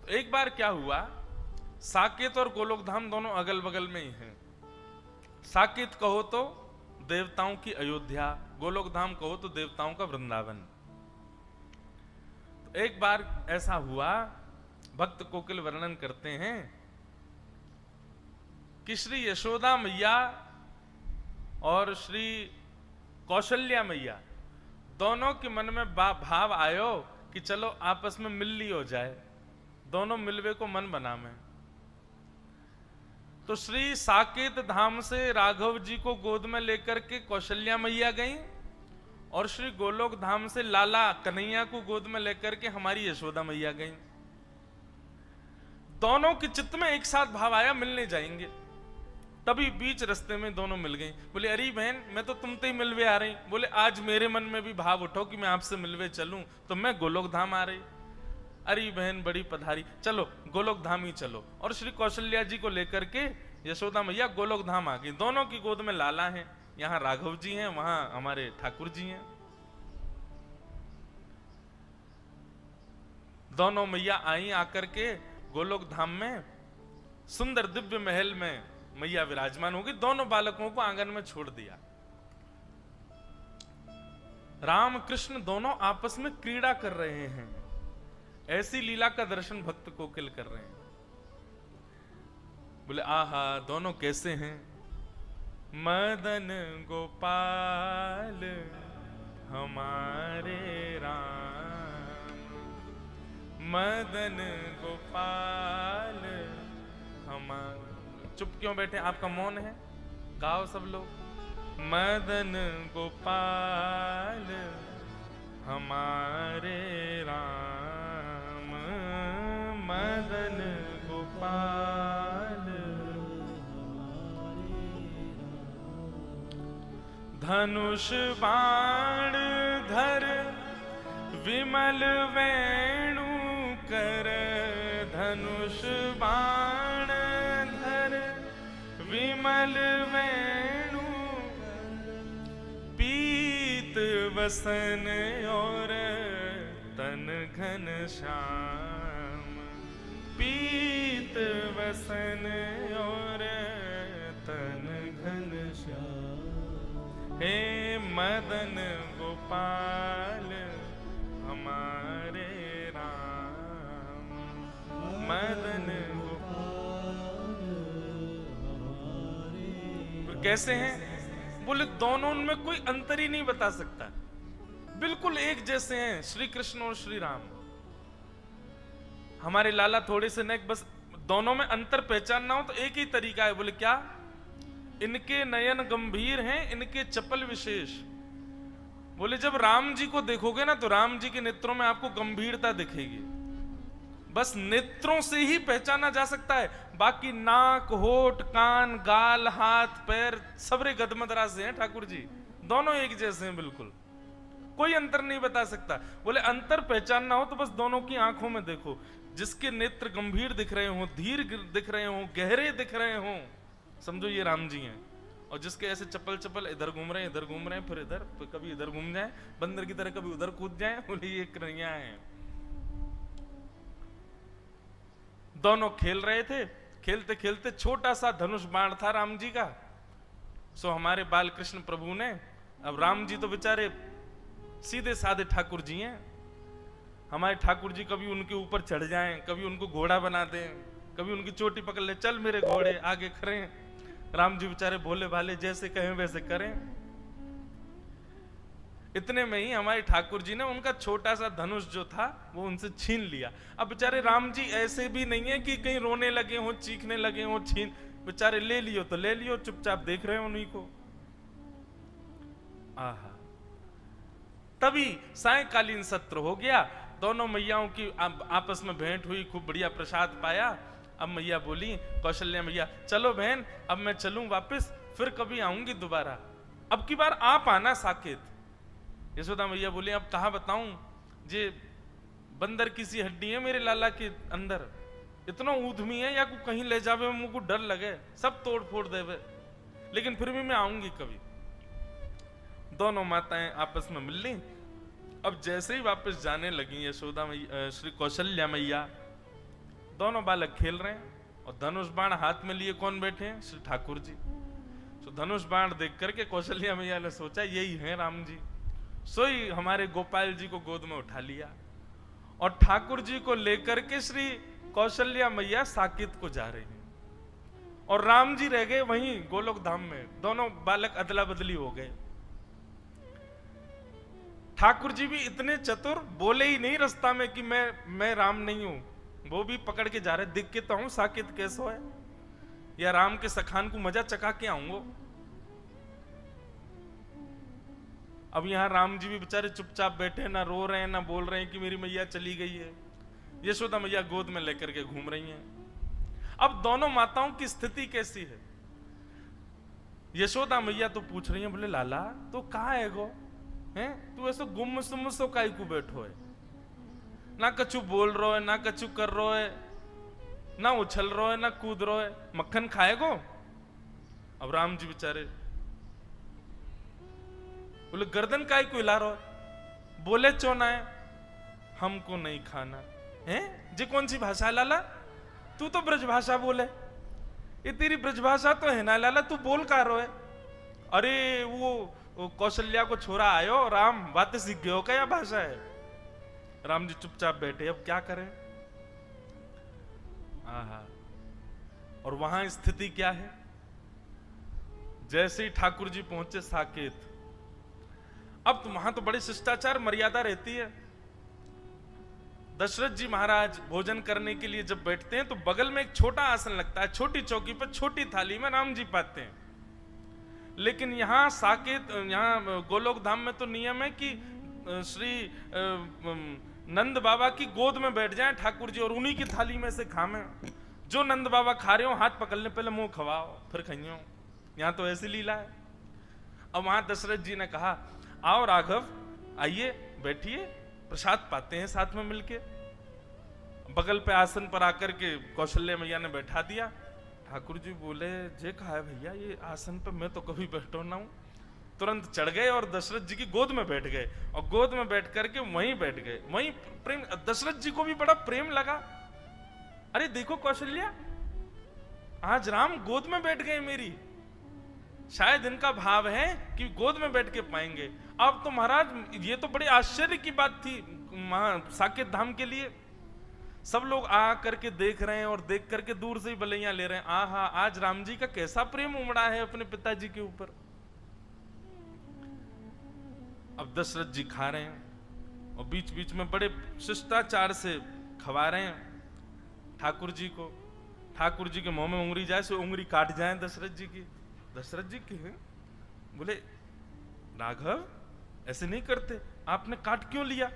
एक बार क्या हुआ, साकेत और गोलोकधाम दोनों अगल बगल में ही हैं। साकेत कहो तो देवताओं की अयोध्या, गोलोकधाम कहो तो देवताओं का वृंदावन। तो एक बार ऐसा हुआ, भक्त कोकिल वर्णन करते हैं कि श्री यशोदा मैया और श्री कौशल्या मैया दोनों के मन में भाव आयो कि चलो आपस में मिल ली हो जाए, दोनों मिलवे को मन बना में। तो श्री साकेत धाम से राघव जी को गोद में लेकर के कौशल्या मैया गई और श्री गोलोक धाम से लाला कन्हैया को गोद में लेकर के हमारी यशोदा मैया गई। दोनों के चित्त में एक साथ भाव आया मिलने जाएंगे। तभी बीच रास्ते में दोनों मिल गई। बोले अरे बहन मैं तो तुमसे ही मिलवे आ रही। बोले आज मेरे मन में भी भाव उठो कि मैं आपसे मिलवे चलूं, तो मैं गोलोक धाम आ रही। अरे बहन बड़ी पधारी, चलो गोलोक धाम ही चलो। और श्री कौशल्या जी को लेकर के यशोदा मैया गोलोक धाम आ गई। दोनों की गोद में लाला है, यहाँ राघव जी हैं, वहां हमारे ठाकुर जी हैं। दोनों मैया आई आकर के गोलोक धाम में, सुंदर दिव्य महल में मैया विराजमान होगी। दोनों बालकों को आंगन में छोड़ दिया। राम कृष्ण दोनों आपस में क्रीड़ा कर रहे हैं। ऐसी लीला का दर्शन भक्त कोकिल कर रहे हैं। बोले आहा दोनों कैसे हैं। मदन गोपाल हमारे राम, मदन गोपाल हमारे। चुप क्यों बैठे, आपका मौन है, गाओ सब लोग। मदन गोपाल हमारे राम, मदन गोपाल। धनुष बाण धर विमल वेणु कर, धनुष बाण धर विमल वेणु, पीत वसन और तन घन श्याम, पीत वसन और तन घन श्याम। हे मदन गोपाल हमारे राम, मदन गोपाल हमारे। कैसे हैं, बोले दोनों में कोई अंतर ही नहीं बता सकता, बिल्कुल एक जैसे हैं श्री कृष्ण और श्री राम। हमारे लाला थोड़े से नेक, बस दोनों में अंतर पहचानना हो तो एक ही तरीका है। बोले क्या, इनके नयन गंभीर हैं, इनके चपल विशेष। बोले जब राम जी को देखोगे ना तो राम जी के नेत्रों में आपको गंभीरता दिखेगी। बस नेत्रों से ही पहचाना जा सकता है, बाकी नाक होठ कान गाल हाथ पैर सबरे गदमदरा से हैं ठाकुर जी। दोनों एक जैसे हैं, बिल्कुल कोई अंतर नहीं बता सकता। बोले अंतर पहचानना हो तो बस दोनों की आंखों में देखो, जिसके नेत्र गंभीर दिख रहे हो, धीर दिख रहे हो, गहरे दिख रहे हो, समझो ये राम जी हैं। और जिसके ऐसे चप्पल चप्पल इधर घूम रहे हैं, इधर घूम रहे हैं, फिर इधर, फिर कभी इधर घूम जाए बंदर की तरह, कभी उधर कूद जाए, बोले ये कन्हैया हैं। दोनों खेल रहे थे, खेलते खेलते छोटा सा धनुष बाण था राम जी का। सो हमारे बाल कृष्ण प्रभु ने, अब राम जी तो बेचारे सीधे साधे ठाकुर जी हैं, हमारे ठाकुर जी कभी उनके ऊपर चढ़ जाएं, कभी उनको घोड़ा बना दें, कभी उनकी चोटी पकड़ ले, चल मेरे घोड़े आगे खड़े। राम जी बेचारे भोले भाले, जैसे कहें वैसे करें। इतने में ही हमारे ठाकुर जी ने उनका छोटा सा धनुष जो था वो उनसे छीन लिया। अब बेचारे राम जी ऐसे भी नहीं है कि कहीं रोने लगे हो, चीखने लगे हो, छीन, बेचारे ले लियो तो ले लियो, चुपचाप देख रहे हो उन्हीं को। आहा, तभी सायंकालीन सत्र हो गया, दोनों मैयाओं की आपस में भेंट हुई, खूब बढ़िया प्रसाद पाया। अब मैया बोली, कौशल्या मैया चलो बहन अब मैं चलूं वापस, फिर कभी आऊंगी दोबारा, अब की बार आप आना साकेत। यशोदा मैया बोली अब कहाँ बताऊं, जे बंदर की सी हड्डी है मेरे लाला के अंदर, इतना ऊधमी है या को कहीं ले जावे मुझको डर लगे, सब तोड़ फोड़ देवे, लेकिन फिर भी मैं आऊंगी कभी। दोनों माताएं आपस में मिल ली। अब जैसे ही वापस जाने लगी यशोदा मैया, श्री कौशल्या मैया, दोनों बालक खेल रहे हैं और धनुष बाण हाथ में लिए कौन बैठे हैं? श्री ठाकुर जी। तो धनुष बाण देख करके कौशल्या मैया ने सोचा यही हैं राम जी, सोई हमारे गोपाल जी को गोद में उठा लिया और ठाकुर जी को लेकर के श्री कौशल्या मैया साकेत को जा रही हैं और राम जी रह गए वहीं गोलोक धाम में। दोनों बालक अदला बदली हो गए। ठाकुर जी भी इतने चतुर, बोले ही नहीं रास्ता में कि मैं राम नहीं हूं, वो भी पकड़ के जा रहे, दिख के तो हूं साकेत कैसो है, या राम के सखान को मजा चका के आऊंगो। अब यहां राम जी भी बेचारे चुपचाप बैठे, ना रो रहे हैं ना बोल रहे हैं कि मेरी मैया चली गई है। यशोदा मैया गोद में लेकर के घूम रही हैं। अब दोनों माताओं की स्थिति कैसी है? यशोदा मैया तो पूछ रही है, बोले लाला तो कहा है गो हैं, तू ऐसा गुम सुम सो काई को बैठो है, ना कछु बोल रो है, ना कछु कर रो है, ना उछल रो है, ना कूद रो है, मक्खन खाएगो? अब राम जी बेचारे बोले गर्दन काई को हिला रो है, बोले चोना है हमको नहीं खाना है। जी कौन सी भाषा लाला? तू तो ब्रज भाषा बोले, ये तेरी ब्रज भाषा तो है ना लाला, तू बोल का रो है? अरे वो कौशल्या को छोरा आयो राम, बातें सीख गयो क्या भाषा है? राम जी चुपचाप बैठे, अब क्या करें? आहा, और वहां स्थिति क्या है? जैसे ही ठाकुर जी पहुंचे साकेत, अब तो वहां तो बड़ी शिष्टाचार मर्यादा रहती है। दशरथ जी महाराज भोजन करने के लिए जब बैठते हैं तो बगल में एक छोटा आसन लगता है, छोटी चौकी पर छोटी थाली में राम जी पाते हैं। लेकिन यहाँ साकेत, यहाँ गोलोक धाम में तो नियम है कि श्री नंद बाबा की गोद में बैठ जाएं ठाकुर जी और उन्हीं की थाली में से खाएं। जो नंद बाबा खा रहे हो हाथ पकड़ ले, पहले मुंह खवाओ फिर खाइयो। यहाँ तो ऐसी लीला है। अब वहां दशरथ जी ने कहा, आओ राघव आइए बैठिए, प्रसाद पाते हैं साथ में मिलके। बगल पे आसन पर आकर के कौशल्या मैया ने बैठा दिया। ठाकुर जी बोले, जे कहा है भैया ये आसन पे मैं तो कभी बैठो ना हूं। तुरंत चढ़ गए और दशरथ जी की गोद में बैठ गए और गोद में बैठ करके वहीं बैठ गए। वहीं प्रेम, दशरथ जी को भी बड़ा प्रेम लगा। अरे देखो कौशल्या, आज राम गोद में बैठ गए मेरी, शायद इनका भाव है कि गोद में बैठ के पाएंगे। अब तो महाराज ये तो बड़े आश्चर्य की बात थी साकेत धाम के लिए। सब लोग आ करके देख रहे हैं और देख करके दूर से ही बलैया ले रहे हैं, आहा आज राम जी का कैसा प्रेम उमड़ा है अपने पिताजी के ऊपर। अब दशरथ जी खा रहे हैं और बीच बीच में बड़े शिष्टाचार से खवा रहे हैं ठाकुर जी को। ठाकुर जी के मुंह में उंगली जाए सो उंगली काट जाए दशरथ जी की। दशरथ जी की बोले, राघव ऐसे नहीं करते, आपने काट क्यों लिया?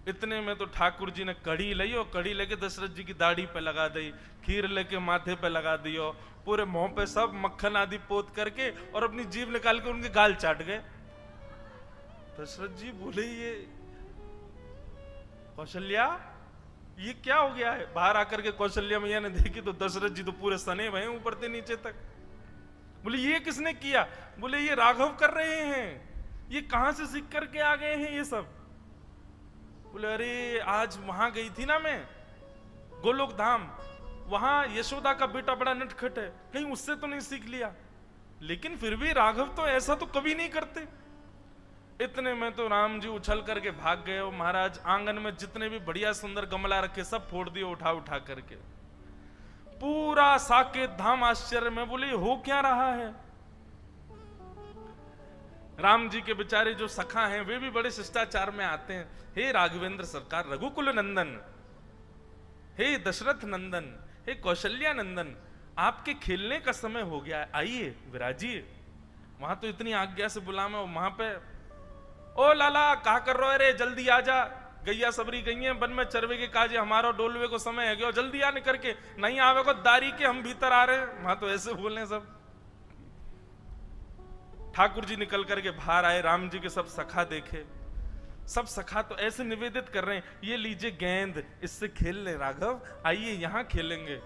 इतने में तो ठाकुर जी ने कड़ी ली और कड़ी लेके दशरथ जी की दाढ़ी पे लगा दी, खीर लेके माथे पे लगा दी और पूरे मुंह पे सब मक्खन आदि पोत करके और अपनी जीभ निकाल के उनके गाल चाट गए। दशरथ जी बोले, ये कौशल्या ये क्या हो गया है? बाहर आकर के कौशल्या मैया ने देखी तो दशरथ जी तो पूरे सने भये ऊपर से नीचे तक। बोले ये किसने किया? बोले ये राघव कर रहे हैं, ये कहां से सीख करके आ गए हैं ये सब? बोले अरे आज वहां गई थी ना मैं गोलोक धाम, वहां यशोदा का बेटा बड़ा नटखट है, कहीं उससे तो नहीं सीख लिया? लेकिन फिर भी राघव तो ऐसा तो कभी नहीं करते। इतने में तो राम जी उछल करके भाग गए और महाराज आंगन में जितने भी बढ़िया सुंदर गमला रखे सब फोड़ दिए उठा उठा करके। पूरा साकेत धाम आश्चर्य में, बोले हो क्या रहा है? राम जी के बेचारे जो सखा हैं वे भी बड़े शिष्टाचार में आते हैं। हे राघवेंद्र सरकार, रघुकुल नंदन, हे दशरथ नंदन, हे कौशल्या नंदन, आपके खेलने का समय हो गया है, आइए विराजिए। वहां तो इतनी आज्ञा से बुलावे, वहां पे ओ लाला कहा कर रहे हो? रे जल्दी आ जा, गैया सबरी गई हैं वन में चरवे के काजे, हमारा डोलवे को समय है गया, जल्दी आ निकल के, नहीं आवे को दारी के हम भीतर आ रहे हैं। वहां तो ऐसे बोले सब। ठाकुर जी निकल करके बाहर आए, राम जी के सब सखा देखे, सब सखा तो ऐसे निवेदित कर रहे हैं, ये लीजिए गेंद, इससे खेल ले राघव, आइए यहां खेलेंगे।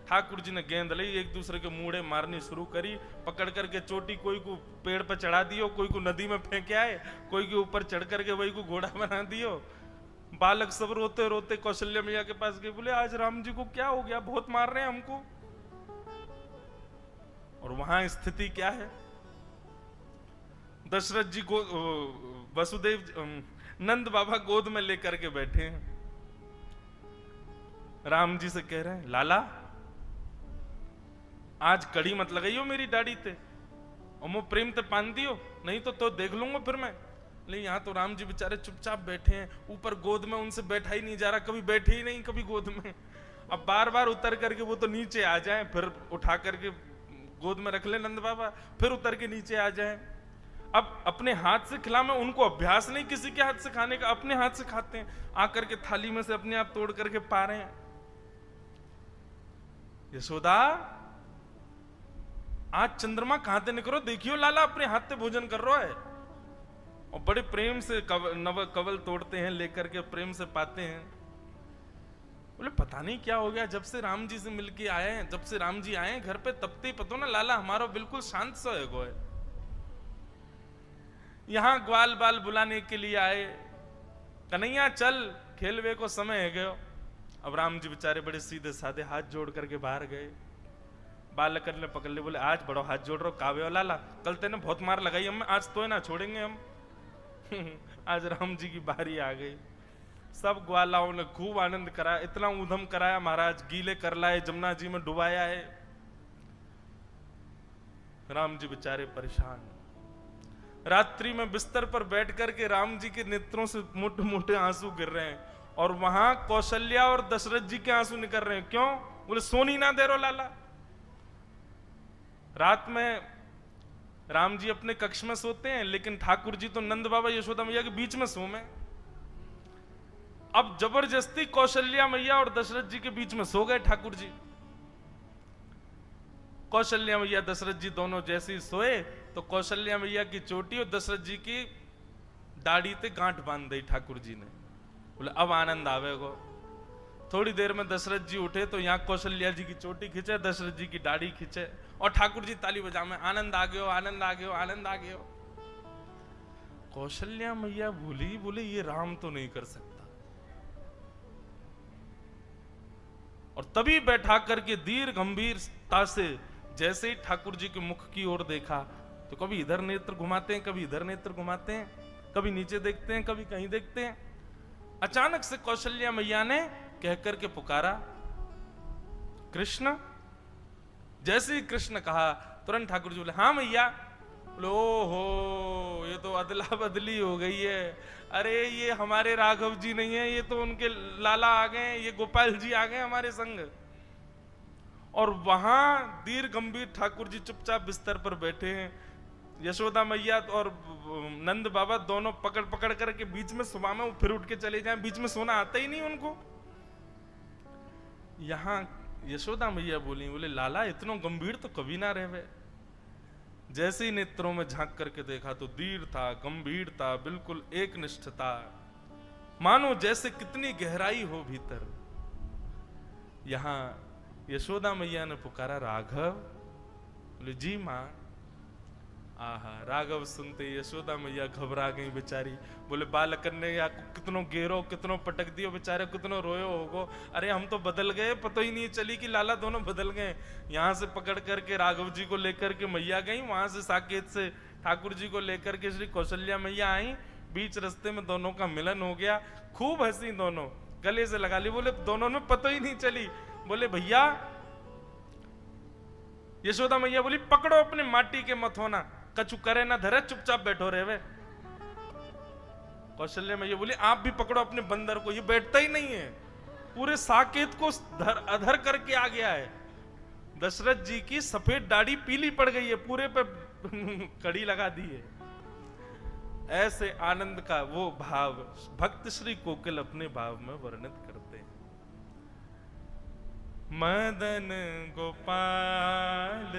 ठाकुर जी ने गेंद ली, एक दूसरे के मुड़े मारनी शुरू करी, पकड़ करके चोटी कोई को पेड़ पर चढ़ा दियो, कोई को नदी में फेंक आए, कोई के ऊपर चढ़ करके वही को घोड़ा बना दियो। बालक सब रोते रोते कौशल्या मैया के पास गए, बोले आज राम जी को क्या हो गया, बहुत मार रहे हैं हमको। और वहां स्थिति क्या है, दशरथ जी को वसुदेव नंद बाबा गोद में लेकर के बैठे हैं, राम जी से कह रहे हैं लाला आज कड़ी मत लगाइयो मेरी दाढ़ी ते, और मो प्रेम ते पान दियो, नहीं तो देख लूंगा फिर मैं। लेकिन यहाँ तो राम जी बेचारे चुपचाप बैठे हैं, ऊपर गोद में उनसे बैठा ही नहीं जा रहा, कभी बैठे ही नहीं कभी गोद में। अब बार बार उतर करके वो तो नीचे आ जाएं, फिर उठा करके गोद में रख ले नंद बाबा, फिर उतर के नीचे आ जाएं। अब अपने हाथ से खिला, में उनको अभ्यास नहीं किसी के हाथ से खाने का, अपने हाथ से खाते हैं, आकर के थाली में से अपने आप तोड़ करके पा रहे हैं। यशोदा आज चंद्रमा कहां ते निकलो, देखियो लाला अपने हाथ से भोजन कर रहा है, और बड़े प्रेम से नव कवल तोड़ते हैं, लेकर के प्रेम से पाते हैं। बोले पता नहीं क्या हो गया, जब से राम जी से मिलके आए हैं, जब से राम जी आए हैं घर पे, तब ते पतो ना लाला हमारा बिल्कुल शांत सा है। यहां ग्वाल बाल बुलाने के लिए आए, कन्हैया चल खेलवे को समय है गयो। अब राम जी बेचारे बड़े सीधे साधे हाथ जोड़ करके बाहर गए, बालक ने पकड़ ले, बोले आज बड़ो हाथ जोड़ रहा कावे हो लाला, कल तेने बहुत मार लगाई हम, आज तो ना छोड़ेंगे हम। आज राम जी की बारी आ गई, सब ग्वालाओं ने खूब आनंद कराया, इतना ऊधम कराया महाराज, गीले कर लाए, जमुना जी में डुबाया है। राम जी बेचारे परेशान, रात्रि में बिस्तर पर बैठ करके राम जी के नेत्रों से मोटे मोटे आंसू गिर रहे हैं, और वहां कौशल्या और दशरथ जी के आंसू निकल रहे हैं। क्यों? बोले सोनी ना दे रो लाला। रात में राम जी अपने कक्ष में सोते हैं, लेकिन ठाकुर जी तो नंद बाबा यशोदा मैया के बीच में सो में। अब जबरदस्ती कौशल्या मैया और दशरथ जी के बीच में सो गए ठाकुर जी। कौशल्या मैया दशरथ जी दोनों जैसे ही सोए, तो कौशल्या मैया की चोटी और दशरथ जी की दाढ़ी ते गांठ बांध दी ठाकुर जी ने। बोले अब आनंद आवेगो। थोड़ी देर में दशरथ जी उठे तो यहाँ कौशल्या जी की चोटी खींचे, दशरथ जी की दाढ़ी खींचे, और ठाकुर जी ताली बजा में आनंद आ गयो, आनंद आ गयो, आनंद आ गयो। कौशल्या मैया भूली, बोले ये राम तो नहीं कर सकता। और तभी बैठा करके दीर्घ गंभीरता से जैसे ही ठाकुर जी के मुख की ओर देखा, तो कभी इधर नेत्र घुमाते हैं, कभी इधर नेत्र घुमाते हैं, कभी नीचे देखते हैं, कभी कहीं देखते हैं। अचानक से कौशल्या मैया ने कह करके पुकारा कृष्ण। जैसे ही कृष्ण कहा, तुरंत ठाकुर जी बोले हाँ मैया। बोले ओहो, ये तो अदला बदली हो गई है। अरे ये हमारे राघव जी नहीं है, ये तो उनके लाला आ गए, ये गोपाल जी आ गए हमारे संग। और वहां दीर्घ गंभीर ठाकुर जी चुपचाप बिस्तर पर बैठे हैं, यशोदा मैया और नंद बाबा दोनों पकड़ पकड़ करके बीच में सुबह में फिर उठ के चले जाएं, बीच में सोना आता ही नहीं उनको। यहां यशोदा मैया बोली, बोले लाला इतना गंभीर तो कभी ना रहे। जैसे ही नेत्रों में झांक करके देखा तो दीर था, गंभीर था, बिल्कुल एक निष्ठता, मानो जैसे कितनी गहराई हो भीतर। यहां यशोदा मैया ने पुकारा राघव। बोले जी मां। आहा, राघव सुनते यशोदा मैया घबरा गई बेचारी। बोले बालक ने या कितनो गेरो, कितनो पटक दियो बेचारे, कितनो रोयो होगो। अरे हम तो बदल गए, पता ही नहीं चली कि लाला दोनों बदल गए। यहाँ से पकड़ करके राघव जी को लेकर के मैया गई, वहां से साकेत से ठाकुर जी को लेकर के श्री कौशल्या मैया आई। बीच रास्ते में दोनों का मिलन हो गया, खूब हंसी, दोनों गले से लगा ली। बोले दोनों में पता ही नहीं चली। बोले भैया, यशोदा मैया बोली पकड़ो अपने माटी के मथोना, कछु करे ना धरे, चुपचाप बैठो रहे वे। कौशल्या मैया बोली आप भी पकड़ो अपने बंदर को, ये बैठता ही नहीं है, पूरे साकेत को अधर करके आ गया है। दशरथ जी की सफेद दाढ़ी पीली पड़ गई है, पूरे पे कड़ी लगा दी है। ऐसे आनंद का वो भाव भक्त श्री कोकिल अपने भाव में वर्णित करते हैं। मदन गोपाल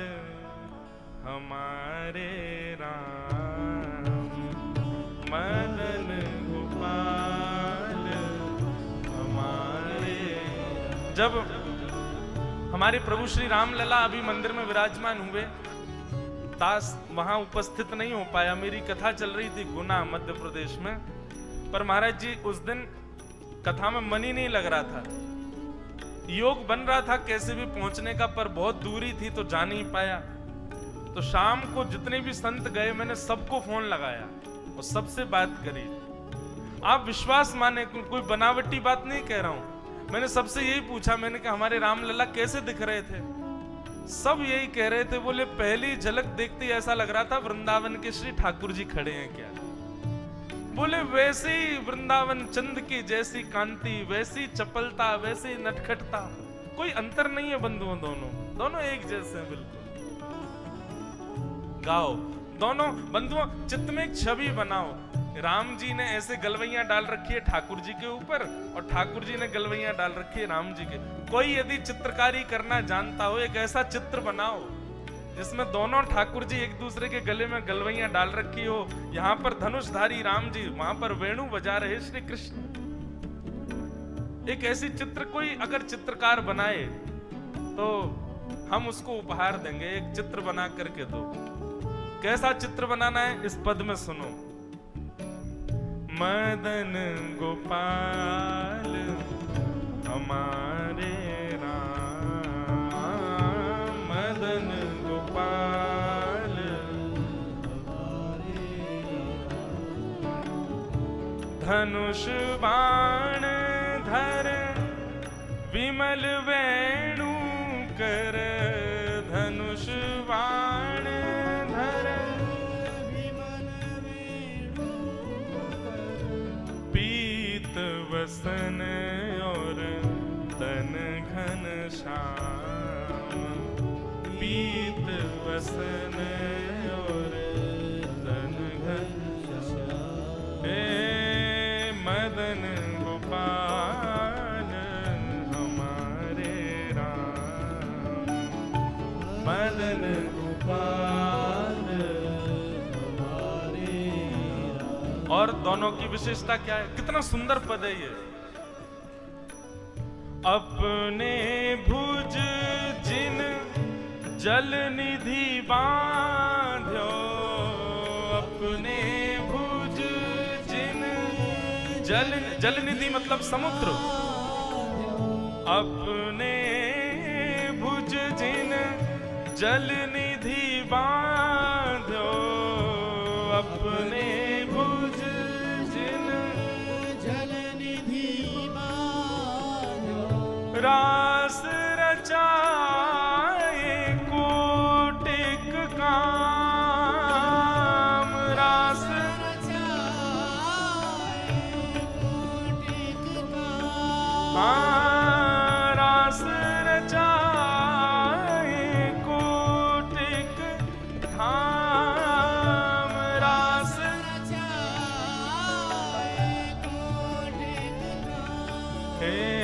हमारे राम, मदन गोपाल हमारे। जब हमारे प्रभु श्री राम लला अभी मंदिर में विराजमान हुए, दास वहां उपस्थित नहीं हो पाया। मेरी कथा चल रही थी गुना मध्य प्रदेश में, पर महाराज जी उस दिन कथा में मन ही नहीं लग रहा था, योग बन रहा था कैसे भी पहुंचने का, पर बहुत दूरी थी तो जा नहीं पाया। तो शाम को जितने भी संत गए मैंने सबको फोन लगाया और सबसे बात करी। आप विश्वास माने, कोई बनावटी बात नहीं कह रहा हूं, मैंने सबसे यही पूछा, मैंने कहा हमारे रामलला कैसे दिख रहे थे? सब यही कह रहे थे, बोले पहली झलक देखते ही ऐसा लग रहा था वृंदावन के श्री ठाकुर जी खड़े हैं क्या। बोले वैसे ही वृंदावन चंद की जैसी कांति, वैसी चपलता, वैसी नटखटता, कोई अंतर नहीं है बंधुओं, दोनों एक जैसे हैं बिल्कुल। गाओ दोनों बंधुओं, चित्त में एक छवि बनाओ। राम जी ने ऐसे गलवैयां डाल रखी है ठाकुर जी के ऊपर और ठाकुर जी ने गलवैयां डाल रखी है राम जी के। कोई यदि चित्रकारी करना जानता हो, एक ऐसा चित्र बनाओ जिसमें दोनों ठाकुर जी एक दूसरे के गले में गलवैयां डाल रखी हो। यहाँ पर धनुषधारी राम जी, वहां पर वेणु बजा रहे श्री कृष्ण। एक ऐसी चित्र कोई अगर चित्रकार बनाए तो हम उसको उपहार देंगे। एक चित्र बना करके दो। कैसा चित्र बनाना है इस पद में सुनो। मदन गोपाल हमारे राम, मदन गोपाल धनुष बाण धर विमल वेणु कर, धनुष बाण धर विमल वेणु कर, पीत वसन और तन घन श्याम, पीत वसन और तन घन श्याम, हे मदन गोपाल हमारे राम, मदन गोपाल हमारे राम। और दोनों की विशेषता क्या है? कितना सुंदर पद है ये। अपने भुज जिन जल निधि बांध्यो, अपने भुज जिन जल निधि मतलब समुद्र, अपने भुज जिन जल निधि बांध्यो, अपने भुज जिन जल निधि बांध्यो, रास रचाए कोटिक काम, रास रचाए कोटिक काम, रास रचाए कोटिक धाम, रास रचाए कोटिक धाम, हे